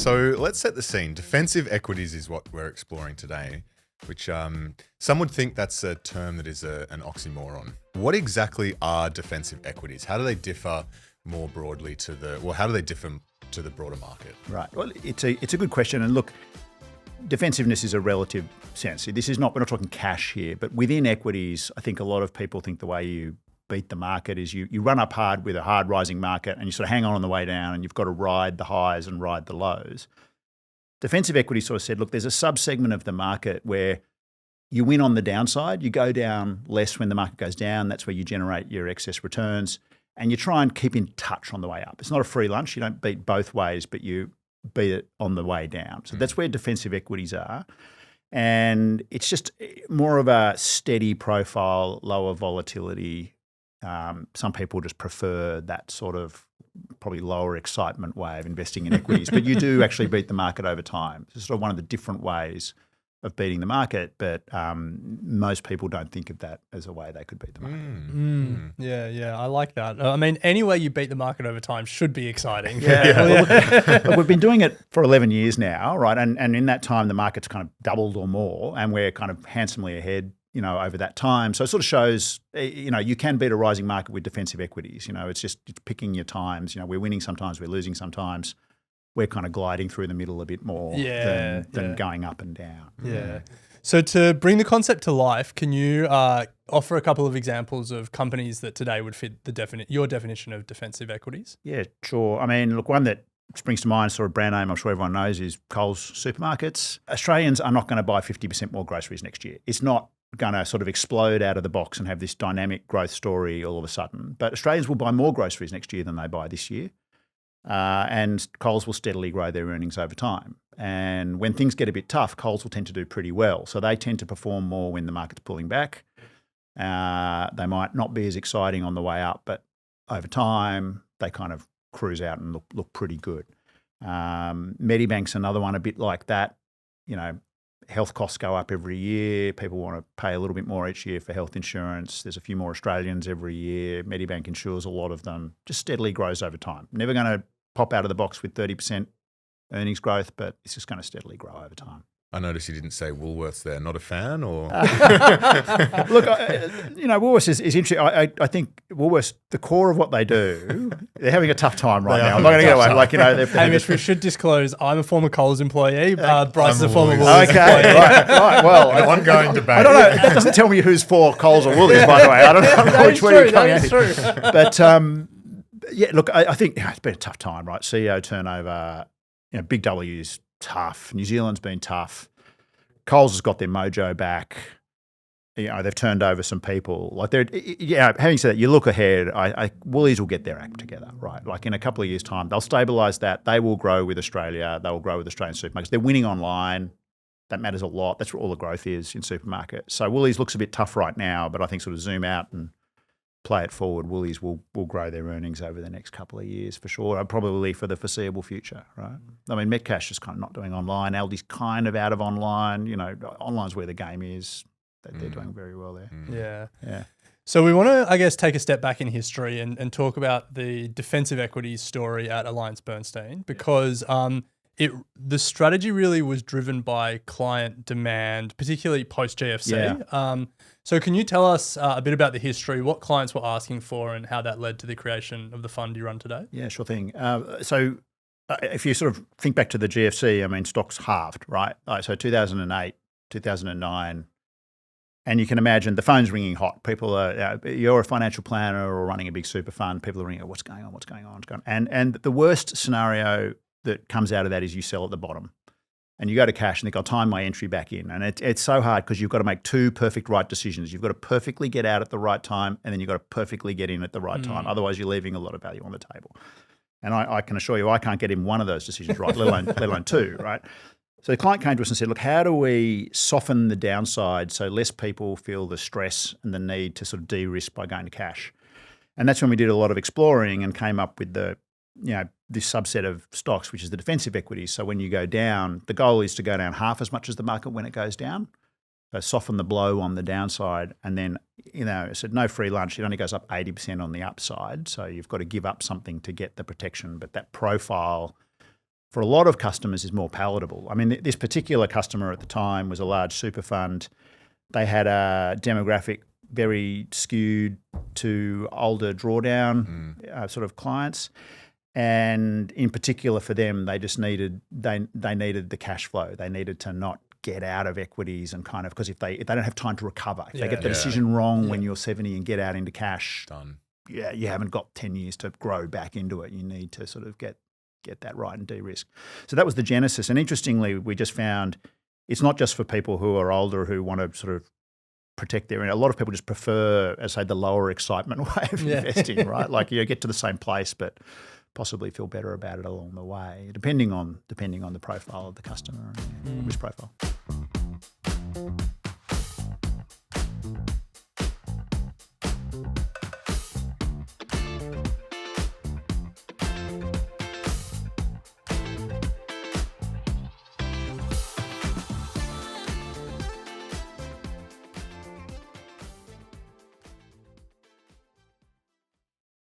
So let's set the scene. Defensive equities is what we're exploring today, which some would think that's a term that is an oxymoron. What exactly are defensive equities? How do they differ more broadly how do they differ to the broader market? Right. Well, it's a good question. And look, defensiveness is a relative sense. We're not talking cash here, but within equities, I think a lot of people think the way you beat the market is you run up hard with a hard rising market and you sort of hang on the way down and you've got to ride the highs and ride the lows. Defensive equity sort of said, look, there's a subsegment of the market where you win on the downside, you go down less when the market goes down, that's where you generate your excess returns, and you try and keep in touch on the way up. It's not a free lunch, you don't beat both ways, but you beat it on the way down. So that's where defensive equities are. And it's just more of a steady profile, lower volatility. Some people just prefer that sort of probably lower excitement way of investing in equities, but you do actually beat the market over time. It's sort of one of the different ways of beating the market, but most people don't think of that as a way they could beat the market. Yeah, I like that. I mean, any way you beat the market over time should be exciting. But we've been doing it for 11 years now, right? And in that time, the market's kind of doubled or more, and we're kind of handsomely ahead, over that time. So it sort of shows, you can beat a rising market with defensive equities. It's picking your times. We're winning sometimes, we're losing sometimes. We're kind of gliding through the middle a bit more than going up and down. Yeah. So to bring the concept to life, can you offer a couple of examples of companies that today would fit your definition of defensive equities? Yeah, sure. I mean, look, one that springs to mind, sort of brand name I'm sure everyone knows, is Coles Supermarkets. Australians are not going to buy 50% more groceries next year. It's not going to sort of explode out of the box and have this dynamic growth story all of a sudden. But Australians will buy more groceries next year than they buy this year. And Coles will steadily grow their earnings over time. And when things get a bit tough, Coles will tend to do pretty well. So they tend to perform more when the market's pulling back. They might not be as exciting on the way up, but over time, they kind of cruise out and look pretty good. Medibank's another one a bit like that. Health costs go up every year. People want to pay a little bit more each year for health insurance. There's a few more Australians every year. Medibank insures a lot of them. Just steadily grows over time. Never going to pop out of the box with 30% earnings growth, but it's just going to steadily grow over time. I noticed you didn't say Woolworths there. Not a fan, or? Look, Woolworths is interesting. I think Woolworths, the core of what they do, they're having a tough time right now. I'm not going to get away. Hamish, we should disclose, I'm a former Coles employee. Bryce is a former Woolworths employee. Right. Well, an ongoing debate. I don't know. That doesn't tell me who's for Coles or Woolies, by the way. I don't know which way you're coming at. True. But look, I think it's been a tough time, right? CEO turnover, Big W's tough. New Zealand's been tough. Coles has got their mojo back. They've turned over some people. Having said that, you look ahead, Woolies will get their act together, right? Like in a couple of years' time, they'll stabilise that. They will grow with Australia. They will grow with Australian supermarkets. They're winning online. That matters a lot. That's where all the growth is in supermarkets. So Woolies looks a bit tough right now, but I think sort of zoom out and play it forward, Woolies will grow their earnings over the next couple of years for sure, probably for the foreseeable future, right? I mean, Metcash is kind of not doing online. Aldi's kind of out of online. Online's where the game is. They're doing very well there. Yeah. So we want to, I guess, take a step back in history and talk about the defensive equities story at AllianceBernstein, because the strategy really was driven by client demand, particularly post-GFC. Yeah. So can you tell us a bit about the history, what clients were asking for and how that led to the creation of the fund you run today? Yeah, sure thing. So if you sort of think back to the GFC, I mean, stocks halved, right? So 2008, 2009, and you can imagine the phone's ringing hot. People are, you're a financial planner or running a big super fund, people are ringing, what's going on? And the worst scenario that comes out of that is you sell at the bottom. And you go to cash and think, I'll time my entry back in. And it's so hard because you've got to make two perfect right decisions. You've got to perfectly get out at the right time, and then you've got to perfectly get in at the right time. Otherwise, you're leaving a lot of value on the table. And I can assure you, I can't get in one of those decisions right, let alone two, right? So the client came to us and said, look, how do we soften the downside so less people feel the stress and the need to sort of de-risk by going to cash? And that's when we did a lot of exploring and came up with this subset of stocks, which is the defensive equities. So when you go down, the goal is to go down half as much as the market when it goes down. So soften the blow on the downside. And then, I said no free lunch. It only goes up 80% on the upside. So you've got to give up something to get the protection. But that profile for a lot of customers is more palatable. I mean, this particular customer at the time was a large super fund. They had a demographic very skewed to older drawdown sort of clients. And in particular for them, they just needed they needed the cash flow. They needed to not get out of equities and kind of, because if they don't have time to recover, if they get the decision wrong when you're 70 and get out into cash, Done. Yeah, you haven't got 10 years to grow back into it. You need to sort of get that right and de-risk. So that was the genesis. And interestingly, we just found it's not just for people who are older who want to sort of protect their, a lot of people just prefer, as I say, the lower excitement way of investing, right? Like you get to the same place, but possibly feel better about it along the way, depending on the profile of the customer and risk profile.